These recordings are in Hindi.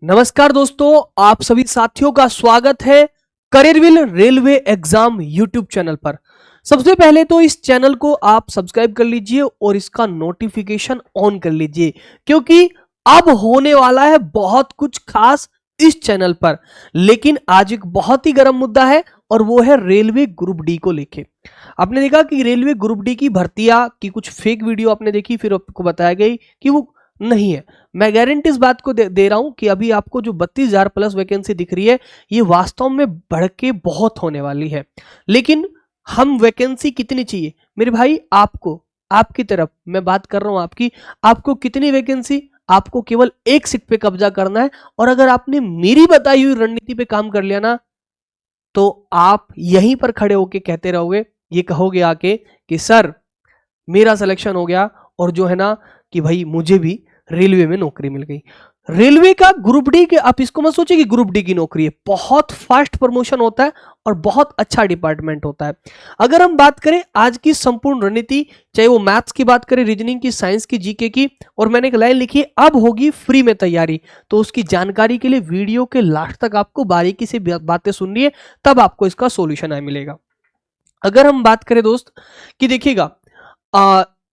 नमस्कार दोस्तों, आप सभी साथियों का स्वागत है करियरविल रेलवे एग्जाम यूट्यूब चैनल पर। सबसे पहले तो इस चैनल को आप सब्सक्राइब कर लीजिए और इसका नोटिफिकेशन ऑन कर लीजिए, क्योंकि अब होने वाला है बहुत कुछ खास इस चैनल पर। लेकिन आज एक बहुत ही गर्म मुद्दा है और वो है रेलवे ग्रुप डी को लेके। आपने देखा कि रेलवे ग्रुप डी की भर्तियां की कुछ फेक वीडियो आपने देखी, फिर आपको बताया गई कि वो नहीं है। मैं गारंटी इस बात को दे रहा हूं कि अभी आपको जो 32,000 प्लस वैकेंसी दिख रही है ये वास्तव में बढ़ के बहुत होने वाली है। लेकिन हम वैकेंसी कितनी चाहिए मेरे भाई? आपको, आपकी तरफ मैं बात कर रहा हूं आपको कितनी वैकेंसी? आपको केवल एक सीट पे कब्जा करना है। और अगर आपने मेरी बताई हुई रणनीति पे काम कर लिया ना, तो आप यहीं पर खड़े होके कहते रहोगे, ये कहोगे आके कि सर मेरा सिलेक्शन हो गया और जो है ना कि भाई मुझे भी रेलवे में नौकरी मिल गई। रेलवे का ग्रुप डी के, आप इसको मत सोचिए कि ग्रुप डी की नौकरी है, बहुत फास्ट प्रमोशन होता है और बहुत अच्छा डिपार्टमेंट होता है। अगर हम बात करें आज की संपूर्ण रणनीति, चाहे वो मैथ्स की बात करें, रीजनिंग की, साइंस की, जीके की, और मैंने एक लाइन लिखी है अब होगी फ्री में तैयारी, तो उसकी जानकारी के लिए वीडियो के लास्ट तक आपको बारीकी से बातें सुननी है, तब आपको इसका सोल्यूशन मिलेगा। अगर हम बात करें दोस्त कि देखिएगा,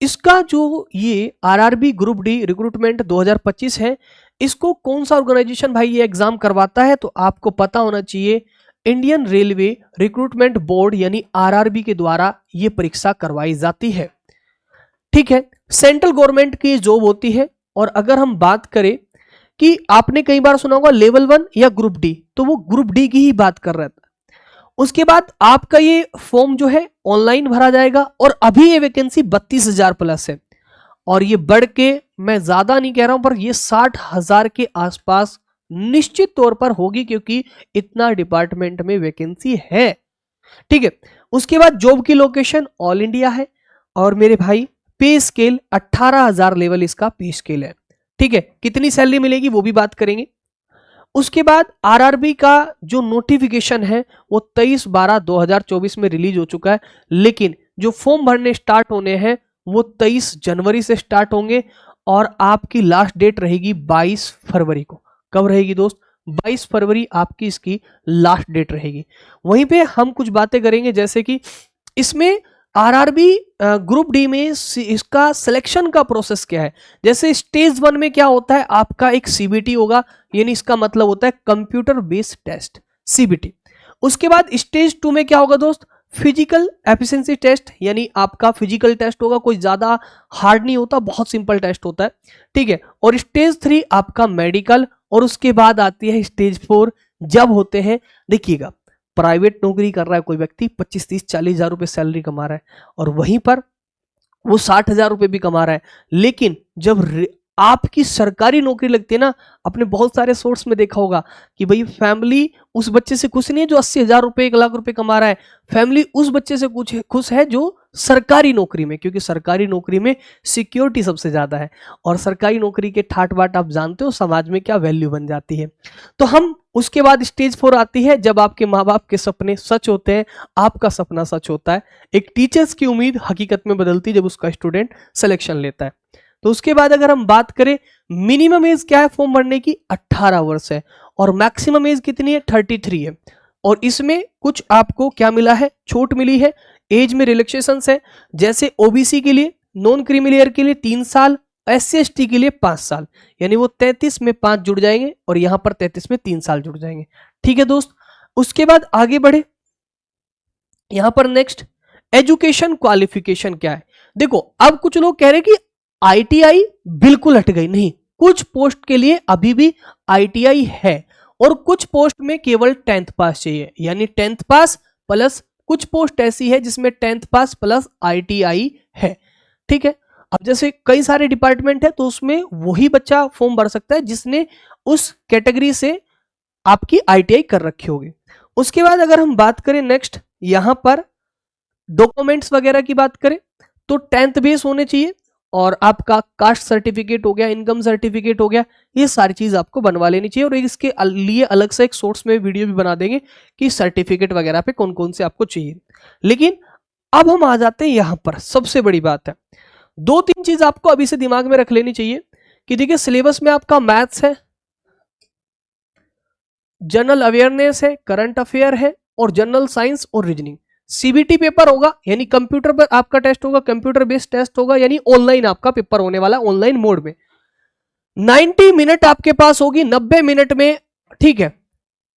इसका जो ये आरआरबी ग्रुप डी रिक्रूटमेंट 2025 है, इसको कौन सा ऑर्गेनाइजेशन भाई ये एग्जाम करवाता है? तो आपको पता होना चाहिए, इंडियन रेलवे रिक्रूटमेंट बोर्ड यानी आरआरबी के द्वारा ये परीक्षा करवाई जाती है। ठीक है, सेंट्रल गवर्नमेंट की जॉब होती है। और अगर हम बात करें कि आपने कई बार सुना होगा लेवल 1 या ग्रुप डी, तो वो ग्रुप डी की ही बात कर रहा था। उसके बाद आपका ये फॉर्म जो है ऑनलाइन भरा जाएगा और अभी ये वैकेंसी 32,000 प्लस है और ये बढ़ के, मैं ज्यादा नहीं कह रहा हूं, पर ये 60,000 के आसपास निश्चित तौर पर होगी, क्योंकि इतना डिपार्टमेंट में वैकेंसी है। ठीक है, उसके बाद जॉब की लोकेशन ऑल इंडिया है और मेरे भाई पे स्केल 18,000 लेवल इसका पे स्केल है। ठीक है, कितनी सैलरी मिलेगी वो भी बात करेंगे। उसके बाद आरआरबी का जो नोटिफिकेशन है वो 23/12/2024 में रिलीज हो चुका है, लेकिन जो फॉर्म भरने स्टार्ट होने हैं वो 23 जनवरी से स्टार्ट होंगे और आपकी लास्ट डेट रहेगी 22 फरवरी को। कब रहेगी दोस्त? 22 फरवरी आपकी इसकी लास्ट डेट रहेगी। वहीं पे हम कुछ बातें करेंगे, जैसे कि इसमें आरआरबी ग्रुप डी में इसका सिलेक्शन का प्रोसेस क्या है। जैसे स्टेज 1 में क्या होता है, आपका एक सीबीटी होगा, यानी इसका मतलब होता है कंप्यूटर बेस्ड टेस्ट, सीबीटी। उसके बाद स्टेज 2 में क्या होगा दोस्त? फिजिकल एफिशिएंसी टेस्ट, यानी आपका फिजिकल टेस्ट होगा, कोई ज्यादा हार्ड नहीं होता, बहुत सिंपल टेस्ट होता है। ठीक है, और स्टेज 3 आपका मेडिकल, और उसके बाद आती है स्टेज 4, जब होते हैं, देखिएगा, प्राइवेट नौकरी कर रहा है कोई व्यक्ति, 25, 30, 40,000 रुपए सैलरी कमा रहा है और वहीं पर वो 60,000 रुपए भी कमा रहा है। लेकिन जब आपकी सरकारी नौकरी लगती है ना, आपने बहुत सारे सोर्स में देखा होगा कि भाई फैमिली उस बच्चे से खुश नहीं है जो 80,000 रुपए, 1 लाख रुपए कमा रहा है। फैमिली उस बच्चे से कुछ खुश है जो सरकारी नौकरी में, क्योंकि सरकारी नौकरी में सिक्योरिटी सबसे ज्यादा है और सरकारी नौकरी के ठाट बाट आप जानते हो समाज में क्या वैल्यू बन जाती है। तो हम उसके बाद स्टेज 4 आती है, जब आपके माँ बाप के सपने सच होते हैं, आपका सपना सच होता है। एक टीचर्स की उम्मीद हकीकत में बदलती है जब उसका स्टूडेंट सिलेक्शन लेता है। तो उसके बाद अगर हम बात करें, मिनिमम एज क्या है फॉर्म भरने की? 18 वर्ष है और मैक्सिमम एज कितनी है? 33 है। और इसमें कुछ आपको क्या मिला है? छूट मिली है, एज में रिलैक्सेशन है। जैसे ओबीसी के लिए, नॉन क्रीमिलियर के लिए 3 साल, SC/ST के लिए 5 साल, यानी वो 33 में 5 जुड़ जाएंगे और यहां पर 33 में 3 साल जुड़ जाएंगे। ठीक है दोस्त, उसके बाद आगे बढ़े, यहां पर नेक्स्ट एजुकेशन क्वालिफिकेशन क्या है। देखो, अब कुछ लोग कह रहे हैं कि आईटीआई बिल्कुल हट गई, नहीं, कुछ पोस्ट के लिए अभी भी आईटीआई है और कुछ पोस्ट में केवल 10th पास चाहिए, यानी 10th पास प्लस, कुछ पोस्ट ऐसी है जिसमें 10th पास प्लस आईटीआई है। ठीक है, अब जैसे कई सारे डिपार्टमेंट है तो उसमें वही बच्चा फॉर्म भर सकता है जिसने उस कैटेगरी से आपकी आईटीआई कर रखी होगी। उसके बाद अगर हम बात करें नेक्स्ट, यहां पर डॉक्यूमेंट्स वगैरह की बात करें तो 10th बेस होने चाहिए और आपका कास्ट सर्टिफिकेट हो गया, इनकम सर्टिफिकेट हो गया, ये सारी चीज आपको बनवा लेनी चाहिए। और इसके लिए अलग से एक सोर्स में वीडियो भी बना देंगे कि सर्टिफिकेट वगैरह पे कौन कौन से आपको चाहिए। लेकिन अब हम आ जाते हैं यहां पर, सबसे बड़ी बात है, 2-3 चीज आपको अभी से दिमाग में रख लेनी चाहिए कि देखिए सिलेबस में आपका मैथ्स है, जनरल अवेयरनेस है, करंट अफेयर है और जनरल साइंस और रीजनिंग। सीबीटी पेपर होगा यानी कंप्यूटर पर आपका टेस्ट होगा, कंप्यूटर बेस्ड टेस्ट होगा, यानी ऑनलाइन आपका पेपर होने वाला है, ऑनलाइन मोड में। 90 मिनट आपके पास होगी, 90 मिनट में, ठीक है।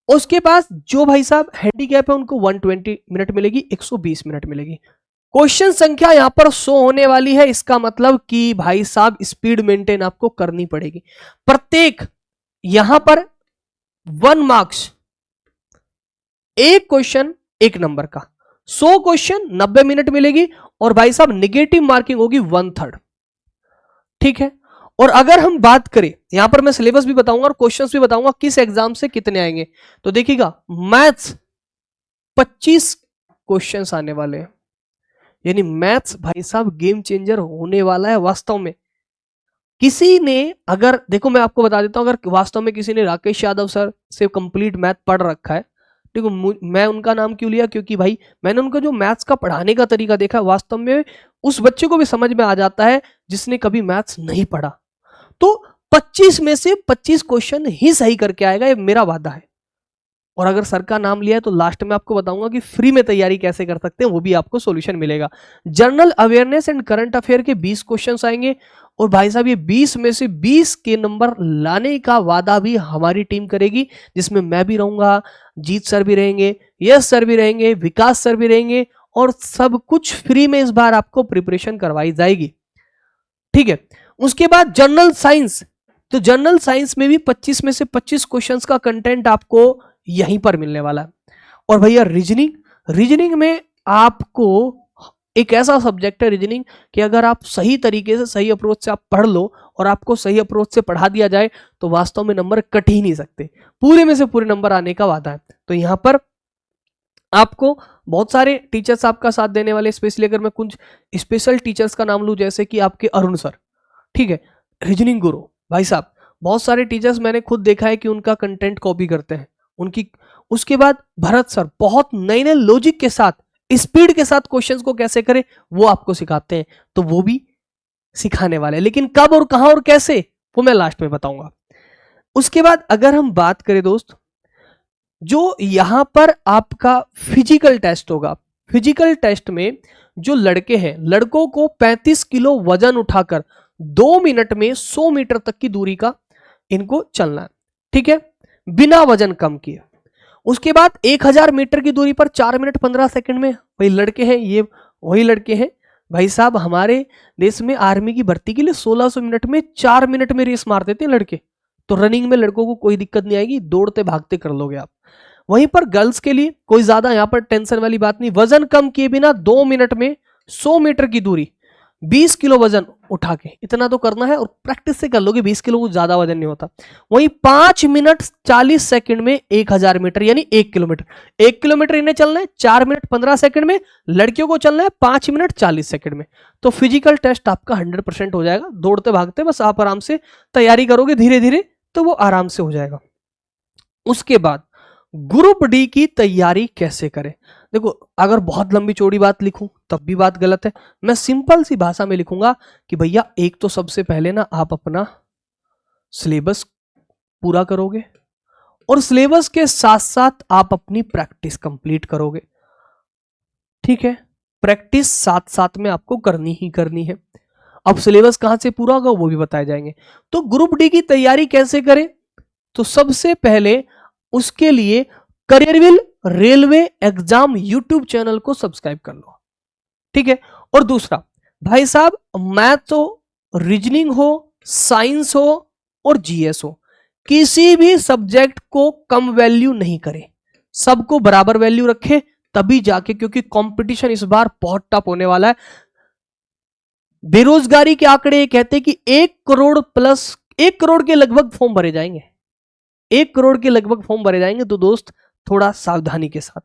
उसके पास जो भाई साहब हैंडीकैप है उनको 120 मिनट मिलेगी, 120 मिनट मिलेगी। क्वेश्चन संख्या यहां पर शो होने वाली है, इसका मतलब कि भाई साहब स्पीड मेंटेन आपको करनी पड़ेगी। प्रत्येक यहां पर 1 मार्क्स, एक क्वेश्चन 1 नंबर का, 100 क्वेश्चन 90 मिनट मिलेगी और भाई साहब नेगेटिव मार्किंग होगी 1/3, ठीक है। और अगर हम बात करें, यहां पर मैं सिलेबस भी बताऊंगा और क्वेश्चंस भी बताऊंगा किस एग्जाम से कितने आएंगे। तो देखिएगा मैथ्स 25 क्वेश्चंस आने वाले हैं, यानी मैथ्स भाई साहब गेम चेंजर होने वाला है वास्तव में। किसी ने अगर, देखो मैं आपको बता देता हूं, अगर वास्तव में किसी ने राकेश यादव सर से कंप्लीट मैथ पढ़ रखा है, देखो मैं उनका नाम क्यों लिया, क्योंकि भाई मैंने उनका जो मैथ्स का पढ़ाने का तरीका देखा, वास्तव में उस बच्चे को भी समझ में आ जाता है जिसने कभी मैथ्स नहीं पढ़ा। तो 25 में से 25 क्वेश्चन ही सही करके आएगा, ये मेरा वादा है। और अगर सर का नाम लिया है तो लास्ट में आपको बताऊंगा कि फ्री में तैयारी कैसे कर सकते हैं, वो भी आपको सॉल्यूशन मिलेगा। General awareness and current affair के 20 क्वेश्चंस आएंगे और भाई साहब ये 20 में से 20 के नंबर लाने का वादा भी हमारी टीम करेगी, जिसमें मैं भी रहूंगा, जीत सर भी रहेंगे, यश सर भी रहेंगे, विकास सर भी रहेंगे और सब कुछ फ्री में इस बार आपको प्रिपरेशन करवाई जाएगी, ठीक है। उसके बाद जनरल साइंस, तो जनरल साइंस में भी 25 में से 25 क्वेश्चंस का कंटेंट आपको यहीं पर मिलने वाला है। और भैया रीजनिंग, रीजनिंग में आपको एक ऐसा सब्जेक्ट है रीजनिंग कि अगर आप सही तरीके से, सही अप्रोच से आप पढ़ लो और आपको सही अप्रोच से पढ़ा दिया जाए तो वास्तव में नंबर कट ही नहीं सकते, पूरे में से पूरे नंबर आने का वादा है। तो यहां पर आपको बहुत सारे टीचर्स आपका साथ देने वाले, स्पेशली अगर मैं कुछ स्पेशल टीचर्स का नाम लूं, जैसे कि आपके अरुण सर, ठीक है, रीजनिंग गुरु भाई साहब। बहुत सारे टीचर्स मैंने खुद देखा है कि उनका कंटेंट कॉपी करते हैं उनकी। उसके बाद भरत सर बहुत नए नए लॉजिक के साथ, स्पीड के साथ क्वेश्चंस को कैसे करें वो आपको सिखाते हैं, तो वो भी सिखाने वाले हैं, लेकिन कब और कहां और कैसे वो मैं लास्ट में बताऊंगा। उसके बाद अगर हम बात करें दोस्त, जो यहां पर आपका फिजिकल टेस्ट होगा, फिजिकल टेस्ट में जो लड़के हैं, लड़कों को 35 किलो वजन उठाकर 2 मिनट में 100 मीटर तक की दूरी का इनको चलना है, ठीक है, बिना वजन कम किए। उसके बाद 1000 मीटर की दूरी पर 4 मिनट 15 सेकंड में वही लड़के हैं, ये वही लड़के हैं भाई साहब। हमारे देश में आर्मी की भर्ती के लिए 1600 मिनट में 4 मिनट में रेस मार देते हैं लड़के। तो रनिंग में लड़कों को कोई दिक्कत नहीं आएगी, दौड़ते भागते कर लोगे आप। वहीं पर गर्ल्स के लिए कोई ज्यादा यहां पर टेंशन वाली बात नहीं, वजन कम किए बिना 2 मिनट में 100 मीटर की दूरी 20 किलो वजन उठा के, इतना तो करना है और प्रैक्टिस से कर लोगे, 20 किलो को ज्यादा वजन नहीं होता। वहीं 5 मिनट 40 सेकंड में 1000 मीटर यानी 1 किलोमीटर, 1 किलोमीटर इन्हें चलना है 4 मिनट 15 सेकंड में, लड़कियों को चलना है 5 मिनट 40 सेकंड में। तो फिजिकल टेस्ट आपका 100% हो जाएगा, दौड़ते भागते बस आप आराम से तैयारी करोगे धीरे धीरे तो वो आराम से हो जाएगा। उसके बाद ग्रुप डी की तैयारी कैसे करें, देखो अगर बहुत लंबी चौड़ी बात लिखूं तब भी बात गलत है, मैं सिंपल सी भाषा में लिखूंगा कि भैया एक तो सबसे पहले ना आप अपना सिलेबस पूरा करोगे और सिलेबस के साथ साथ आप अपनी प्रैक्टिस कंप्लीट करोगे, ठीक है, प्रैक्टिस साथ साथ में आपको करनी ही करनी है। अब सिलेबस कहां से पूरा होगा वो भी बताए जाएंगे। तो ग्रुप डी की तैयारी कैसे करें, तो सबसे पहले उसके लिए करियरविल रेलवे एग्जाम यूट्यूब चैनल को सब्सक्राइब कर लो, ठीक है। और दूसरा भाई साहब, मैथ हो, रीजनिंग हो, साइंस हो और जीएस हो, किसी भी सब्जेक्ट को कम वैल्यू नहीं करे, सबको बराबर वैल्यू रखे तभी जाके, क्योंकि कंपटीशन इस बार बहुत टफ होने वाला है। बेरोजगारी के आंकड़े कहते हैं कि 1 करोड़ प्लस, 1 करोड़ के लगभग फॉर्म भरे जाएंगे, 1 करोड़ के लगभग फॉर्म भरे जाएंगे। तो दोस्त थोड़ा सावधानी के साथ,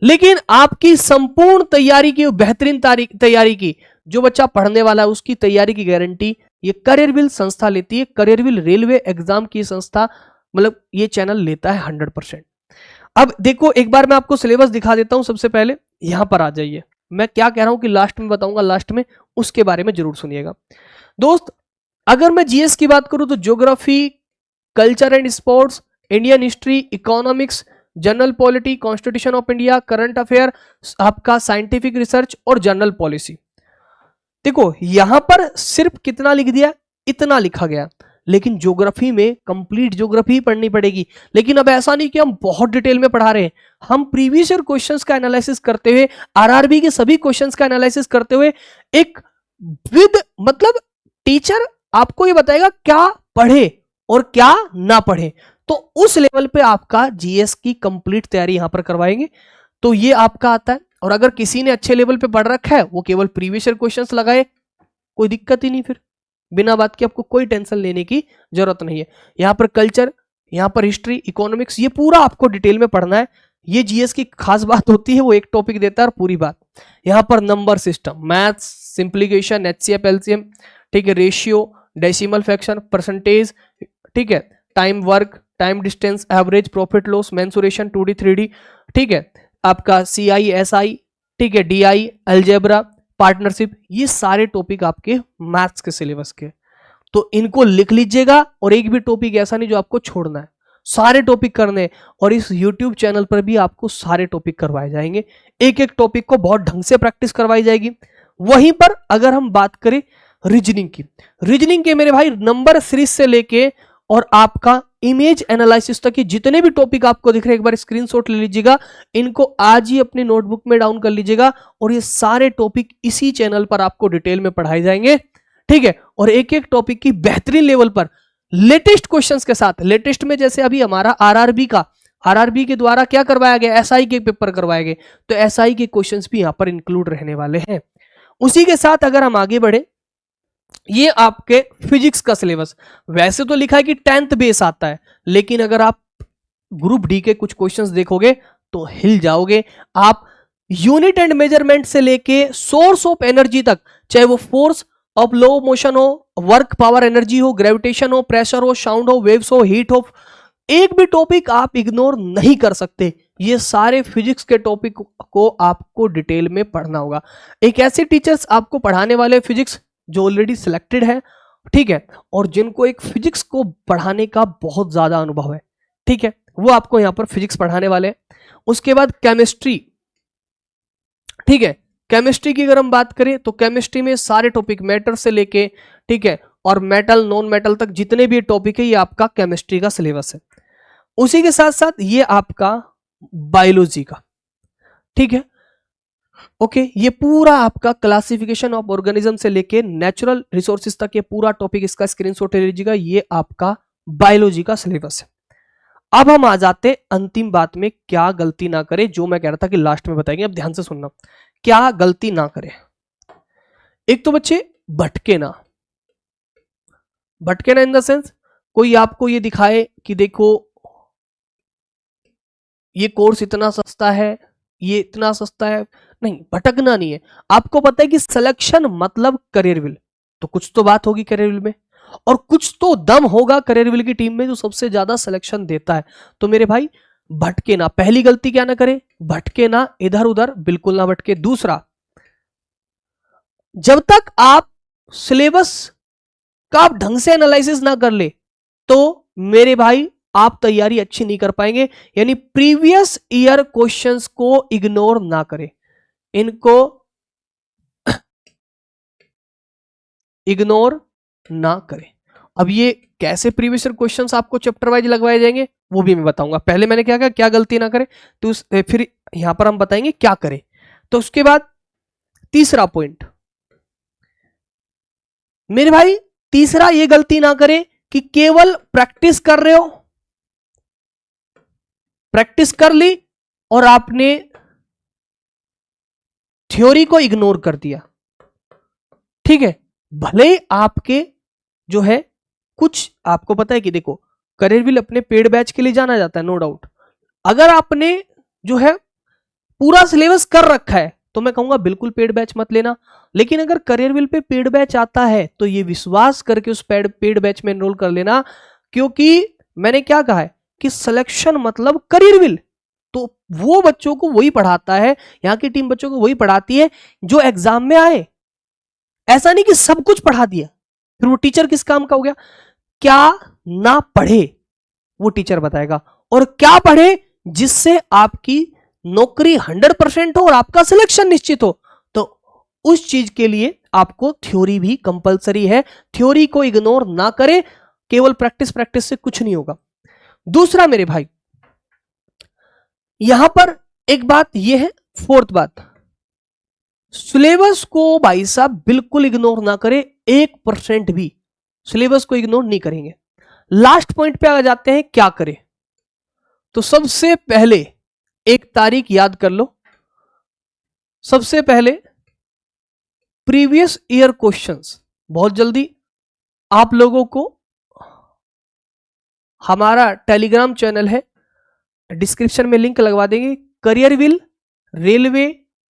लेकिन आपकी संपूर्ण तैयारी की, बेहतरीन तैयारी की, जो बच्चा पढ़ने वाला है उसकी तैयारी की गारंटी ये करियरविल संस्था लेती है। करियरविल रेलवे एग्जाम की संस्था, मतलब ये चैनल लेता है 100%। अब देखो एक बार मैं आपको सिलेबस दिखा देता हूं। सबसे पहले यहां पर आ जाइए, मैं क्या कह रहा हूं कि लास्ट में बताऊंगा, लास्ट में उसके बारे में जरूर सुनिएगा दोस्त। अगर मैं जीएस की बात करूं तो geography, culture and sports, Indian history, economics, general polity, constitution of India, current affair, आपका साइंटिफिक रिसर्च और जनरल पॉलिसी। देखो यहां पर सिर्फ कितना लिख दिया, इतना लिखा गया, लेकिन ज्योग्राफी में कंप्लीट ज्योग्राफी पढ़नी पड़ेगी। लेकिन अब ऐसा नहीं कि हम बहुत डिटेल में पढ़ा रहे हैं, हम प्रीवियस ईयर क्वेश्चंस का एनालिसिस करते हुए, आरआरबी के सभी क्वेश्चंस का एनालिसिस करते हुए, एक विद मतलब टीचर आपको ये बताएगा क्या पढ़े और क्या ना पढ़े, तो उस लेवल पे आपका जीएस की कंप्लीट तैयारी यहां पर करवाएंगे। तो ये आपका आता है। और अगर किसी ने अच्छे लेवल पे पढ़ रखा है, वो केवल प्रीवियस ईयर क्वेश्चंस लगाए, कोई दिक्कत ही नहीं, फिर बिना बात के आपको कोई टेंशन लेने की जरूरत नहीं है। यहां पर कल्चर, यहां पर हिस्ट्री, इकोनॉमिक्स, ये पूरा आपको डिटेल में पढ़ना है। ये जीएस की खास बात होती है, वो एक टॉपिक देता है और पूरी बात। यहां पर number system, maths, simplification, HCF, LCM, ठीक है, रेशियो, डेसिमल फ्रैक्शन, परसेंटेज, ठीक है, time work, time distance, average, profit loss, mensuration, 2D 3D, ठीक है, आपका सीआई, एसआई, ठीक है, डीआई, अलजेब्रा, पार्टनरशिप, ये सारे टॉपिक आपके मैथ्स के सिलेबस के। तो इनको लिख लीजिएगा, और एक भी टॉपिक ऐसा नहीं जो आपको छोड़ना है, सारे टॉपिक करने। और इस YouTube चैनल पर भी आपको सारे टॉपिक करवाए जाएंगे, एक एक टॉपिक को बहुत ढंग से प्रैक्टिस करवाई जाएगी। वहीं पर अगर हम बात करें रीजनिंग की, रीजनिंग के मेरे भाई नंबर सीरीज से लेके और आपका इमेज एनालिसिस तक के जितने भी टॉपिक आपको दिख रहे हैं, एक बार स्क्रीनशॉट ले लीजिएगा, इनको आज ही अपनी नोटबुक में डाउन कर लीजिएगा, और ये सारे टॉपिक इसी चैनल पर आपको डिटेल में पढ़ाए जाएंगे, ठीक है। और एक एक टॉपिक की बेहतरीन लेवल पर लेटेस्ट क्वेश्चंस के साथ, लेटेस्ट में जैसे अभी हमारा आरआरबी के द्वारा क्या करवाया गया, एसआई के पेपर करवाए गए, तो एसआई के क्वेश्चंस भी यहां पर इंक्लूड रहने वाले हैं। उसी के साथ अगर हम आगे बढ़े, ये आपके फिजिक्स का सिलेबस, वैसे तो लिखा है कि 10th बेस आता है, लेकिन अगर आप ग्रुप डी के कुछ क्वेश्चंस देखोगे तो हिल जाओगे। आप यूनिट एंड मेजरमेंट से लेके सोर्स ऑफ एनर्जी तक, चाहे वो फोर्स ऑफ लो मोशन हो, वर्क पावर एनर्जी हो, ग्रेविटेशन हो, प्रेशर हो, साउंड हो, वेव्स हो, हीट हो, एक भी टॉपिक आप इग्नोर नहीं कर सकते। ये सारे फिजिक्स के टॉपिक को आपको डिटेल में पढ़ना होगा। एक ऐसे टीचर्स आपको पढ़ाने वाले फिजिक्स जो ऑलरेडी सिलेक्टेड है, ठीक है, और जिनको एक फिजिक्स को पढ़ाने का बहुत ज्यादा अनुभव है, ठीक है, वो आपको यहां पर फिजिक्स पढ़ाने वाले हैं। उसके बाद केमिस्ट्री, ठीक है, केमिस्ट्री की अगर हम बात करें तो केमिस्ट्री में सारे टॉपिक, मैटर से लेके, ठीक है, और मेटल, नॉन मेटल तक जितने भी टॉपिक है, ये आपका केमिस्ट्री का सिलेबस है। उसी के साथ साथ ये आपका बायोलॉजी का, ठीक है, ओके, ये पूरा आपका क्लासिफिकेशन ऑफ ऑर्गेनिज्म से लेके नेचुरल रिसोर्सेज तक ये पूरा टॉपिक, इसका स्क्रीनशॉट ले लीजिएगा, ये आपका बायोलॉजी का सिलेबस है। अब हम आ जाते अंतिम बात में, क्या गलती ना करें, जो मैं कह रहा था कि लास्ट में बताएंगे। अब ध्यान से सुनना, क्या गलती ना करें। एक तो बच्चे भटके ना, भटके ना इन द सेंस, कोई आपको ये दिखाए कि देखो ये कोर्स इतना सस्ता है, ये इतना सस्ता है, नहीं, भटकना नहीं है। आपको पता है कि सिलेक्शन मतलब करियर विल, तो कुछ तो बात होगी करियर विल में, और कुछ तो दम होगा करियर विल की टीम में जो सबसे ज्यादा सिलेक्शन देता है। तो मेरे भाई भटके ना, पहली गलती क्या ना करें, भटके ना, इधर उधर बिल्कुल ना भटके। दूसरा, जब तक आप सिलेबस का आप ढंग से एनालिसिस ना कर ले, तो मेरे भाई आप तैयारी अच्छी नहीं कर पाएंगे। यानी प्रीवियस ईयर क्वेश्चंस को इग्नोर ना करें, इनको इग्नोर ना करें। अब ये कैसे प्रीवियस ईयर क्वेश्चंस आपको चैप्टर वाइज लगवाए जाएंगे वो भी मैं बताऊंगा। पहले मैंने क्या कहा, क्या गलती ना करें, तो फिर यहां पर हम बताएंगे क्या करें। तो उसके बाद तीसरा पॉइंट, मेरे भाई तीसरा ये गलती ना करें कि केवल प्रैक्टिस कर रहे हो, प्रैक्टिस कर ली और आपने थ्योरी को इग्नोर कर दिया, ठीक है। भले ही आपके जो है कुछ, आपको पता है कि देखो करियर विल अपने पेड बैच के लिए जाना जाता है, नो डाउट। अगर आपने जो है पूरा सिलेबस कर रखा है तो मैं कहूंगा बिल्कुल पेड बैच मत लेना। लेकिन अगर career will pay paid batch आता है तो ये विश्वास करके उस पेड बैच में एनरोल कर लेना, क्योंकि मैंने क्या कहा है कि सिलेक्शन मतलब करियर विल, तो वो बच्चों को वही पढ़ाता है, यहां की टीम बच्चों को वही पढ़ाती है जो एग्जाम में आए। ऐसा नहीं कि सब कुछ पढ़ा दिया, फिर वो टीचर किस काम का हो गया। क्या ना पढ़े, वो टीचर बताएगा। और क्या पढ़े जिससे आपकी नौकरी 100% हो और आपका सिलेक्शन निश्चित हो, तो उस चीज के लिए आपको थ्योरी भी कंपलसरी है। थ्योरी को इग्नोर ना करें, केवल प्रैक्टिस प्रैक्टिस से कुछ नहीं होगा। दूसरा मेरे भाई, यहां पर एक बात यह है, फोर्थ बात, सिलेबस को भाई साहब बिल्कुल इग्नोर ना करें, 1% भी सिलेबस को इग्नोर नहीं करेंगे। लास्ट पॉइंट पे आ जाते हैं, क्या करें। तो सबसे पहले एक तारीख याद कर लो। सबसे पहले प्रीवियस ईयर क्वेश्चंस, बहुत जल्दी आप लोगों को हमारा टेलीग्राम चैनल है, डिस्क्रिप्शन में लिंक लगवा देंगे, करियरविल रेलवे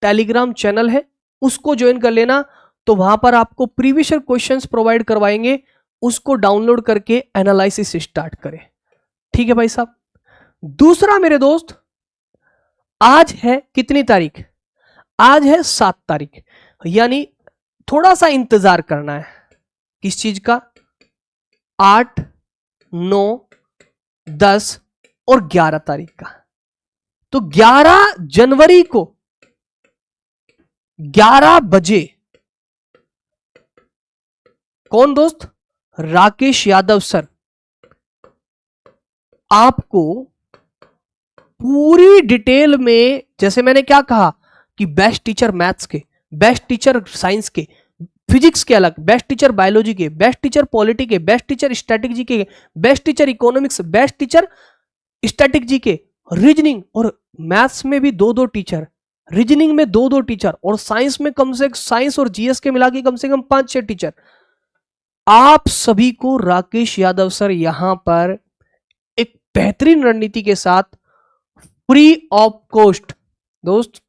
टेलीग्राम चैनल है, उसको ज्वाइन कर लेना। तो वहां पर आपको प्रीवियस ईयर क्वेश्चंस प्रोवाइड करवाएंगे, उसको डाउनलोड करके एनालिसिस स्टार्ट करें। ठीक है भाई साहब। दूसरा मेरे दोस्त, आज है कितनी तारीख? आज है 7 तारीख, यानी थोड़ा सा इंतजार करना है। किस चीज का? 8, 9, 10 और 11 तारीख का। तो 11 जनवरी को 11 बजे कौन दोस्त? राकेश यादव सर आपको पूरी डिटेल में, जैसे मैंने क्या कहा कि बेस्ट टीचर मैथ्स के, बेस्ट टीचर साइंस के, फिजिक्स के अलग, बेस्ट टीचर बायोलॉजी के, बेस्ट टीचर पॉलिटी के, बेस्ट टीचर स्टैटिक के, best teacher economics, best teacher static G के, रीजनिंग और मैथ्स में भी 2-2 टीचर, रीजनिंग में 2-2 टीचर, और साइंस में कम से साइंस और जीएस के मिला के कम से कम 5-6 टीचर। आप सभी को राकेश यादव सर यहां पर एक बेहतरीन रणनीति के साथ फ्री ऑफ कॉस्ट, दोस्त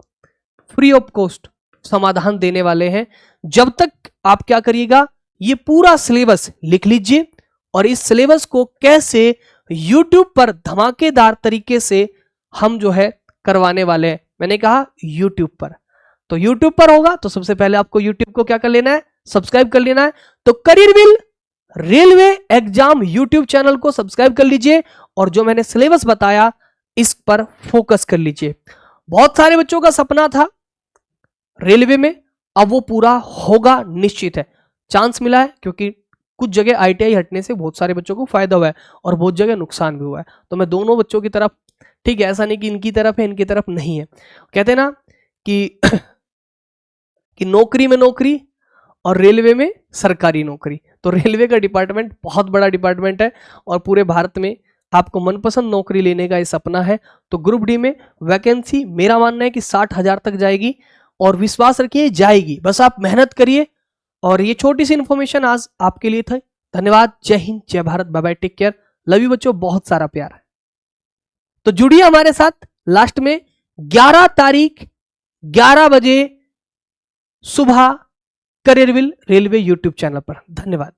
फ्री ऑफ कॉस्ट समाधान देने वाले हैं। जब तक आप क्या करिएगा, ये पूरा सिलेबस लिख लीजिए, और इस सिलेबस को कैसे YouTube पर धमाकेदार तरीके से हम जो है करवाने वाले हैं। मैंने कहा YouTube पर, तो YouTube पर होगा तो सबसे पहले आपको YouTube को क्या कर लेना है? सब्सक्राइब कर लेना है। तो करियरविल रेलवे एग्जाम YouTube चैनल को सब्सक्राइब कर लीजिए, और जो मैंने सिलेबस बताया इस पर फोकस कर लीजिए। बहुत सारे बच्चों का सपना था रेलवे में, अब वो पूरा होगा निश्चित है। चांस मिला है क्योंकि कुछ जगह ITI हटने से बहुत सारे बच्चों को फायदा हुआ है और बहुत जगह नुकसान भी हुआ है। तो मैं दोनों बच्चों की तरफ, ठीक है, ऐसा नहीं कि इनकी तरफ है इनकी तरफ नहीं है। कहते हैं ना कि कि नौकरी में नौकरी और रेलवे में सरकारी नौकरी। तो रेलवे का डिपार्टमेंट बहुत बड़ा डिपार्टमेंट है, और पूरे भारत में आपको मनपसंद नौकरी लेने का ये सपना है। तो ग्रुप डी में वैकेंसी मेरा मानना है कि 60,000 तक जाएगी, और विश्वास रखिए जाएगी, बस आप मेहनत करिए। और ये छोटी सी इंफॉर्मेशन आज आपके लिए था। धन्यवाद। जय हिंद, जय Bharat, bye bye, take care, love you बच्चों, बहुत सारा प्यार। तो जुड़िए हमारे साथ लास्ट में 11 तारीख 11 बजे सुबह करियरविल रेलवे YouTube चैनल पर। धन्यवाद।